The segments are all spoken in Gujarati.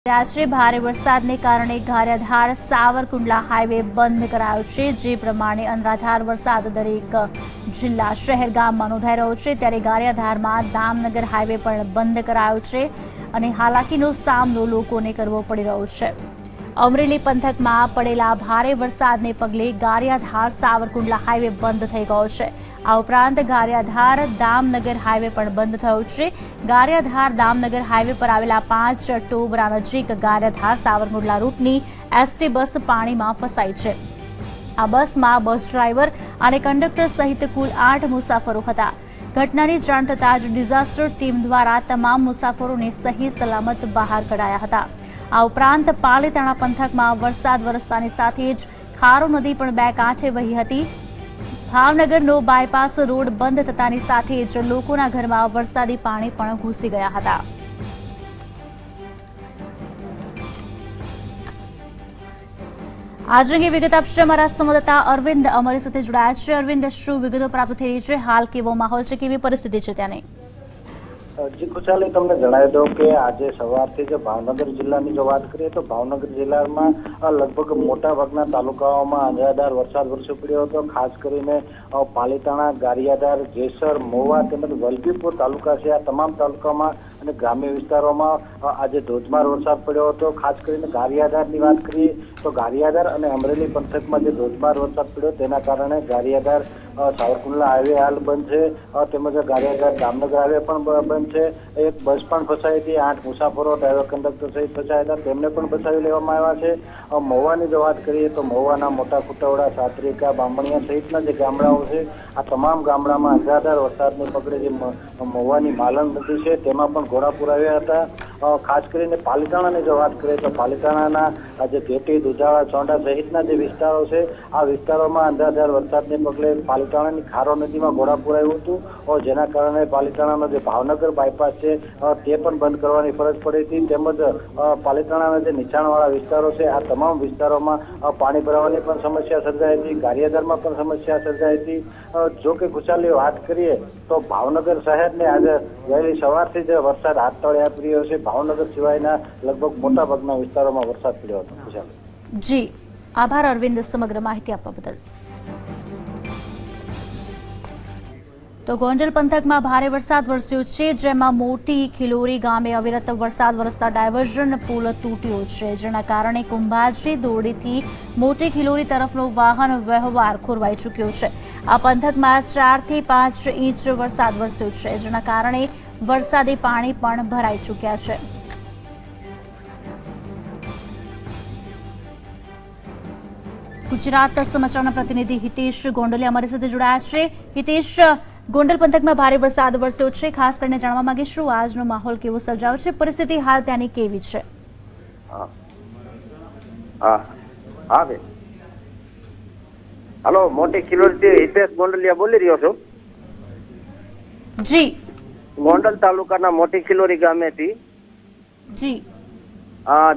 રાજ્ય ભારે વરસાદને કારણે ગારિયાધાર સાવરકુંડલા હાઈવે બંધ કરાયો છે, જે પ્રમાણે અનરાધાર વરસાદ દરેક જિલ્લા શહેર ગામમાં નોંધાઈ રહ્યો છે, ત્યારે ગારિયાધારમાં દામનગર હાઈવે પણ બંધ કરાયો છે અને હાલાકીનો સામનો લોકોને કરવો પડી રહ્યો છે। અમરેલી પંથકમાં પડેલા ભારે વરસાદને પગલે ગારિયાધાર સાવરકુંડલા હાઈવે બંધ થઈ ગયો છે। આ ઉપરાંત ગારિયાધાર દામનગર હાઈવે પણ બંધ થયો છે। ગારિયાધાર દામનગર હાઈવે પર આવેલા 5 ટોબરા નજીક ગારિયાધાર સાવરકુંડલા રૂટની એસટી બસ પાણીમાં ફસાઈ છે। આ બસમાં બસ ડ્રાઈવર અને કંડક્ટર સહિત કુલ 8 મુસાફરો હતા। ઘટનાની જાણ થતાં જ ડિઝાસ્ટર ટીમ દ્વારા તમામ મુસાફરોને સહી સલામત બહાર કઢાયા હતા। આ ઉપરાંત પાલીતાણા પંથકમાં વરસાદ વરસતાની સાથે જ ખારો નદી પણ બે કાંઠે વહી હતી। ભાવનગરનો બાયપાસ રોડ બંધ થતાની સાથે જ લોકોના ઘરમાં વરસાદી પાણી પણ ઘૂસી ગયા હતા। આજ અંગે વિગત આપશે અમારા સંવાદદાતા અરવિંદ અમારી સાથે જોડાયા છે। અરવિંદ, શું વિગતો પ્રાપ્ત થઈ રહી છે? હાલ કેવો માહોલ છે, કેવી પરિસ્થિતિ છે ત્યાંની? જી ખુશાલી, તમને જણાવી દઉં કે આજે સવારથી જ ભાવનગર જિલ્લાની જો વાત કરીએ તો ભાવનગર જિલ્લામાં લગભગ મોટા ભાગના તાલુકાઓમાં અનરાધાર વરસાદ વરસી પડ્યો હતો। ખાસ કરીને પાલીતાણા, ગારિયાધાર, જેસર, મોવા તેમજ વલભીપુર તાલુકા છે, આ તમામ તાલુકામાં અને ગ્રામ્ય વિસ્તારોમાં આજે ધોધમાર વરસાદ પડ્યો હતો। ખાસ કરીને ગારિયાધારની વાત કરીએ તો ગારિયાધાર અને અમરેલી પંથકમાં જે ધોધમાર વરસાદ પડ્યો તેના કારણે ગારિયાધાર સાવરકુંડલા હાઈવે હાલ બંધ છે, તેમજ ગારિયાધાર દામનગર હાઈવે પણ બંધ છે। એક બસ પણ ફસાઈ હતી, 8 મુસાફરો ડ્રાઈવર કંડક્ટર સહિત ફસાયા હતા, તેમને પણ બચાવી લેવામાં આવ્યા છે। મહુવાની જો વાત કરીએ તો મહુવાના મોટા કુટવડા, સાત્રિકા, બામણિયા સહિતના જે ગામડાઓ છે, આ તમામ ગામડામાં અનરાધાર વરસાદને પગલે જે મહુવાની માલણ નદી છે તેમાં પણ ઘોડાપુર આવ્યા હતા। ખાસ કરીને પાલીતાણાની જો વાત કરીએ તો પાલીતાણાના જે ઘેટી, દુધાળા, ચોંડા સહિતના જે વિસ્તારો છે, આ વિસ્તારોમાં અનરાધાર વરસાદને પગલે પાલીતાણાની ખારો નદીમાં ઘોડાપુર આવ્યું હતું, જેના કારણે પાલીતાણાનો જે ભાવનગર બાયપાસ છે તે પણ બંધ કરવાની ફરજ પડી હતી। તેમજ પાલીતાણાના જે નીચાણવાળા વિસ્તારો છે, આ તમામ વિસ્તારોમાં પાણી ભરાવાની પણ સમસ્યા સર્જાઈ હતી। ગારિયાધારમાં પણ સમસ્યા સર્જાઈ હતી। જો કે ખુશાલી વાત કરીએ તો ભાવનગર શહેરને આજે વહેલી સવારથી જ વરસાદ હાથ તળે આપી રહ્યો છે। ભાવનગર સિવાયના લગભગ મોટા ભાગના વિસ્તારોમાં વરસાદ પડ્યો હતો। ખુશાલી જી, આભાર અરવિંદ સમગ્ર માહિતી આપવા બદલ। તો ગોંડલ પંથકમાં ભારે વરસાદ વરસ્યો છે, જેમાં મોટી ખિલોરી ગામે અવિરત વરસાદ વરસતા ડાયવર્ઝન પુલ તૂટ્યો છે, જેના કારણે કુંભાજી દોરડીથી મોટી ખિલોરી તરફનો વાહન વ્યવહાર ખોરવાઈ ચૂક્યો છે। આ પંથકમાં 4 થી 5 ઇંચ વરસાદ વરસ્યો છે, જેના કારણે વરસાદી પાણી પણ ભરાઈ ચૂક્યા છે। ગુજરાત સમાચારના પ્રતિનિધિ હિતેશ ગોંડલિયા અમારી સાથે જોડાયા છે। હિતેશ, ગોંડલ પંથકમાં ભારે વરસાદ વરસ્યો છે, ખાસ કરીને જાણવા માંગીશું આજનો માહોલ કેવો સર્જાયો છે, પરિસ્થિતિ હાલ ત્યાંની કેવી છે? હાલો, મોટી ખિલોરીથી હિતેશ ગોંડલિયા બોલી રહ્યો છું। જી, ગોંડલ તાલુકાના મોટી ખિલોરી ગામેથી જી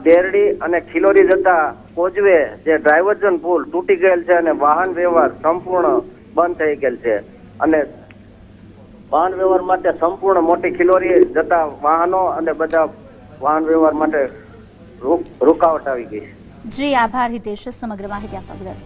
દેરડી અને ખિલોરી જતા કોજવે જે ડાયવર્ઝન પુલ તૂટી ગયેલ છે અને વાહન વ્યવહાર સંપૂર્ણ બંધ થઈ ગયેલ છે અને વાહન વ્યવહાર માટે સંપૂર્ણ મોટી ખિલોરી જતા વાહનો અને બધા વાહન વ્યવહાર માટે રૂકાવટ આવી ગઈ છે। જી, આભાર હિતેશ સમગ્ર માહિતી આપવા બદલ।